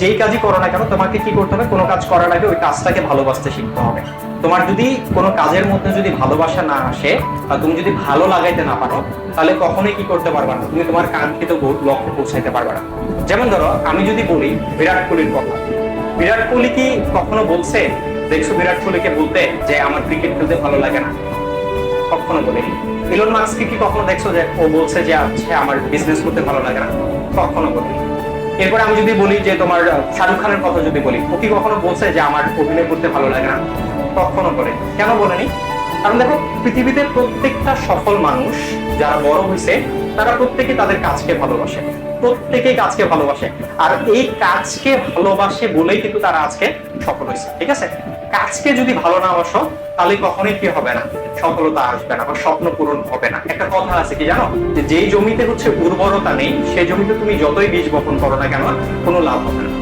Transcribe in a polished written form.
যেই কাজই করো না কেন তোমাকে কি করতে হবে, কোনো কাজ করার আগে ওই কাজটাকে ভালোবাসতে শিখতে হবে। তোমার যদি কোনো কাজের মধ্যে যদি ভালোবাসা না আসে বা তুমি যদি ভালো লাগাইতে না পারো, তাহলে কখনোই কি করতে পারবা না, তুমি তোমার কাঙ্ক্ষিত লক্ষ্যে পৌঁছাইতে পারবে না। যেমন ধরো আমি যদি বলি বিরাট কোহলির কথা, বিরাট কোহলি কি কখনো বলছে, দেখছো বিরাট কোহলিকে বলতে যে আমার ক্রিকেট খেলতে ভালো লাগে না? কখনো বলিনি। ইলন মাস্ককে কি কখনো দেখছো যে ও বলছে যে আচ্ছা আমার বিজনেস করতে ভালো লাগে না? কখনো বলিনি। এরপরে আমি যদি বলি যে তোমার শাহরুখ খানের কথা যদি বলি, ও কি কখনো বলছে যে আমার অভিনয় করতে ভালো লাগে না? কখনো বলে। কেন বলেনি? কারণ দেখো, পৃথিবীতে প্রত্যেকটা সফল মানুষ যারা বড় হয়েছে তারা প্রত্যেকে তাদের কাজকে ভালোবাসে, প্রত্যেকেই কাজকে ভালোবাসে। আর এই কাজকে ভালোবাসে বলেই কিন্তু তারা আজকে সফল হয়েছে। ঠিক আছে, কাজকে যদি ভালো না বাসো তাহলে কখনোই কি হবে না, সফলতা আসবে না বা স্বপ্ন পূরণ হবে না। একটা কথা আছে কি জানো, যে যেই জমিতে হচ্ছে উর্বরতা নেই সেই জমিতে তুমি যতই বীজ বপন করো না কেন কোনো লাভ হবে না।